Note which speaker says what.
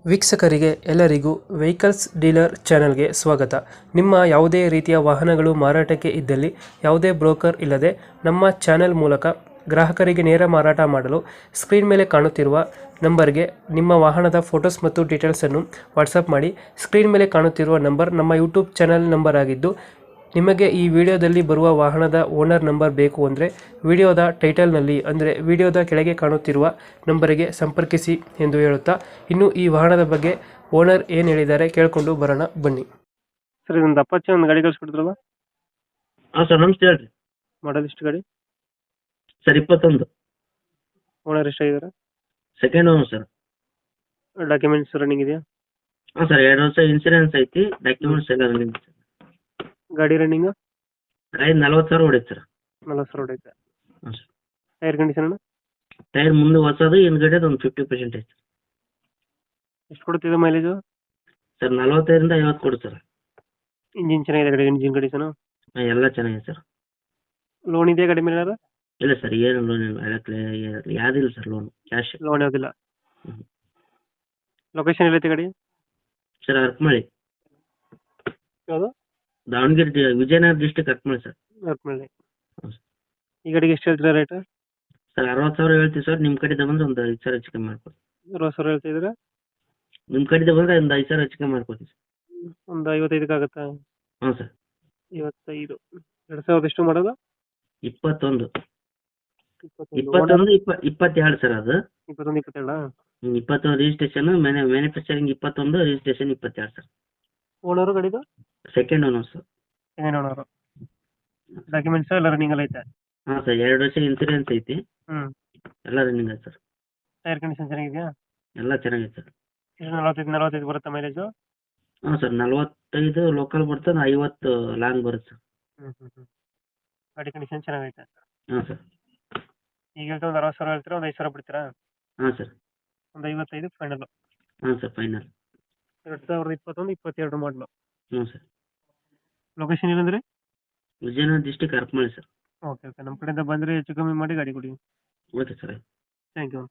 Speaker 1: ವೀಕ್ಷಕರಿಗೆ ಎಲ್ಲರಿಗೂ vehicles dealer ಚಾನೆಲ್ಗೆ ಸ್ವಾಗತ. ನಿಮ್ಮ ಯಾವುದೇ ರೀತಿಯ ವಾಹನಗಳು ಮಾರಾಟಕ್ಕೆ ಇದ್ದಲ್ಲಿ ಯಾವುದೇ ಬ್ರೋಕರ್ ಇಲ್ಲದೆ ನಮ್ಮ ಚಾನೆಲ್ ಮೂಲಕ ಗ್ರಾಹಕರಿಗೆ ನೇರ ಮಾರಾಟ ಮಾಡಲು ಸ್ಕ್ರೀನ್ ಮೇಲೆ ಕಾಣುತ್ತಿರುವ ನಂಬರ್ಗೆ ನಿಮ್ಮ ವಾಹನದ ಫೋಟೋಸ್ ಮತ್ತು ಡೀಟೇಲ್ಸನ್ನು ವಾಟ್ಸಪ್ ಮಾಡಿ. ಸ್ಕ್ರೀನ್ ಮೇಲೆ ಕಾಣುತ್ತಿರುವ ನಂಬರ್ ನಮ್ಮ ಯೂಟ್ಯೂಬ್ ಚಾನೆಲ್ ನಂಬರ್ ಆಗಿದ್ದು, ನಿಮಗೆ ಈ ವಿಡಿಯೋದಲ್ಲಿ ಬರುವ ವಾಹನದ ಓನರ್ ನಂಬರ್ ಬೇಕು ಅಂದರೆ ವಿಡಿಯೋದ ಟೈಟಲ್ನಲ್ಲಿ ಅಂದರೆ ವಿಡಿಯೋದ ಕೆಳಗೆ ಕಾಣುತ್ತಿರುವ ನಂಬರಿಗೆ ಸಂಪರ್ಕಿಸಿ ಎಂದು ಹೇಳುತ್ತಾ, ಇನ್ನು ಈ ವಾಹನದ ಬಗ್ಗೆ ಓನರ್ ಏನು ಹೇಳಿದ್ದಾರೆ ಕೇಳಿಕೊಂಡು ಬರೋಣ ಬನ್ನಿ. ಸರ್, ಇದೊಂದು ಅಪಾಚೆ ಒಂದು ಗಾಡಿ ಕಳಿಸ್ಕೊಡ್ತಿರಲ್ಲ,
Speaker 2: ಹಾಂ ಸರ್, ನಮಸ್ತೆ ಹೇಳ್ರಿ.
Speaker 1: ಮಾಡಲ್ ಇಷ್ಟು ಗಾಡಿ?
Speaker 2: ಸರ್ 21
Speaker 1: ಓನರ್ ಎಷ್ಟಾಗಿದ್ದಾರೆ?
Speaker 2: Second owner sir.
Speaker 1: Documents running ಇದೆಯಾ?
Speaker 2: ಹಾಂ ಸರ್, 2 ವರ್ಷ ಇನ್ಸೂರೆನ್ಸ್ ಐತಿ. ಡಾಕ್ಯುಮೆಂಟ್ಸ್ ಎಲ್ಲ ರನ್ನಿಂಗ್ ಸರ್.
Speaker 1: ಗಾಡಿ ರನ್ನಿಂಗ್
Speaker 2: ಗಾಡಿ 40,000 ಹೊಡೈತೆ ಸರ್.
Speaker 1: 40,000 ಹೊಡೈತೆ.
Speaker 2: ಹಾಂ ಸರ್.
Speaker 1: ಟೈರ್ ಕಂಡೀಷನ್
Speaker 2: ಟೈರ್ ಮುಂದೆ ಹೊಸದು, ಹಿಂದ್ಗಡೆ ಒಂದು 50% ಐತೆ
Speaker 1: ಎಷ್ಟು ಕೊಡ್ತಿದೆ ಮೈಲೇಜು?
Speaker 2: ಸರ್. 45ರಿಂದ 50 ಕೊಡು ಸರ್.
Speaker 1: ಇಂಜಿನ್ ಚೆನ್ನಾಗಿದೆ ಗಾಡಿ? ಇಂಜಿನ್ ಕಂಡೀಷನ್
Speaker 2: ಎಲ್ಲ ಚೆನ್ನಾಗಿದೆ ಸರ್.
Speaker 1: ಲೋನ್ ಇದೆಯಾ ಗಾಡಿ ಮೇಲೆ?
Speaker 2: ಇಲ್ಲ ಸರ್, ಏನು ಲೋನ್ ಇಲ್ಲ, ಯಾವುದಿಲ್ಲ ಸರ್. Loan cash.
Speaker 1: ಲೋನ್ ಯಾವುದಿಲ್ಲ.
Speaker 2: ಹ್ಮ್.
Speaker 1: ಲೊಕೇಶನ್ ಎಲ್ಲೈತೆ ಗಾಡಿ?
Speaker 2: ಸರ್, ಅರ್ಕಮಳಿ.
Speaker 1: ಯಾವುದು?
Speaker 2: Davangere Vijayanagara district Arkamali sir.
Speaker 1: ಅರ್ಕಮಳ್ಳಿ.
Speaker 2: ಹ್ಞೂ ಸರ್.
Speaker 1: ಈ ಗಾಡಿಗೆ ಎಷ್ಟು ಹೇಳ್ತೀರಾ ರೇಟ್?
Speaker 2: ಸರ್ 60,000 ಹೇಳ್ತೀವಿ ಸರ್. ನಿಮ್ಮ ಕಡೆಯಿಂದ ಬಂದ್ರೆ ಒಂದು 5,000 ಹೆಚ್ಚು ಕಮ್ಮಿ ಮಾಡ್ಕೊಡ್ತೀವಿ.
Speaker 1: 60,000 ಹೇಳ್ತಿದ್ರೆ
Speaker 2: ನಿಮ್ಮ ಕಡೆಯಿಂದ ಬಂದರೆ ಒಂದು 5,000 ಹೆಚ್ಚು ಕಮ್ಮಿ ಮಾಡ್ಕೊಡ್ತೀವಿ ಸರ್.
Speaker 1: ಒಂದು 55ಕ್ಕೆ ಆಗುತ್ತಾ?
Speaker 2: ಹಾಂ ಸರ್.
Speaker 1: 55. 2000 ಎಷ್ಟು ಮಾಡೋದು?
Speaker 2: 21
Speaker 1: ಓನರ್
Speaker 2: 22 ಸರ್. ಅದು
Speaker 1: 21, 22.
Speaker 2: 21 registration, manufacturing 21, registration 22 sir.
Speaker 1: Owner ಗಾಡಿದು?
Speaker 2: Second owner sir.
Speaker 1: Second owner. Documents ಎಲ್ಲ ರನ್ನಿಂಗ್ ಎಲ್ಲ ಐತೆ?
Speaker 2: ಹಾಂ ಸರ್, 2 ವರ್ಷ ಇನ್ಸೂರೆನ್ಸ್ ಐತಿ.
Speaker 1: ಹ್ಞೂ.
Speaker 2: ಎಲ್ಲ ರನ್ನಿಂಗ್ ಐತೆ ಸರ್.
Speaker 1: ಟೈರ್ ಕಂಡೀಷನ್ ಚೆನ್ನಾಗಿದೆಯಾ?
Speaker 2: ಎಲ್ಲ ಚೆನ್ನಾಗೈತೆ ಸರ್.
Speaker 1: ಎಷ್ಟು 45 ಬರುತ್ತೆ ಮೈಲೇಜು?
Speaker 2: ಹಾಂ ಸರ್, 45 ಲೋಕಲ್ ಬರ್ತದೆ, 50 ಲಾಂಗ್ ಬರುತ್ತೆ ಸರ್.
Speaker 1: ಗಾಡಿ ಕಂಡೀಷನ್ ಚೆನ್ನಾಗೈತೆ.
Speaker 2: ಹಾಂ ಸರ್.
Speaker 1: ಈಗ ಹೇಳ್ತಾ ಒಂದು 60,000 ಹೇಳ್ತೀರಾ, ಒಂದು 5,000 ಬಿಡ್ತೀರಾ?
Speaker 2: ಹಾಂ ಸರ್.
Speaker 1: ಒಂದು 55 ಫೈನಲ್.
Speaker 2: ಹಾಂ ಸರ್, ಫೈನಲ್.
Speaker 1: 2021, 22 ಮಾಡಲು.
Speaker 2: ಹ್ಞೂ ಸರ್.
Speaker 1: ಲೊಕೇಶನ್ ಏನಂದ್ರೆ?
Speaker 2: Vijayanagara district Arkamali sir.
Speaker 1: Okay, ನಮ್ಮ ಕಡೆಯಿಂದ ಬಂದರೆ ಹೆಚ್ಚು ಕಮ್ಮಿ ಮಾಡಿ ಗಾಡಿ ಕೊಡಿ.
Speaker 2: Okay sir.
Speaker 1: Thank you.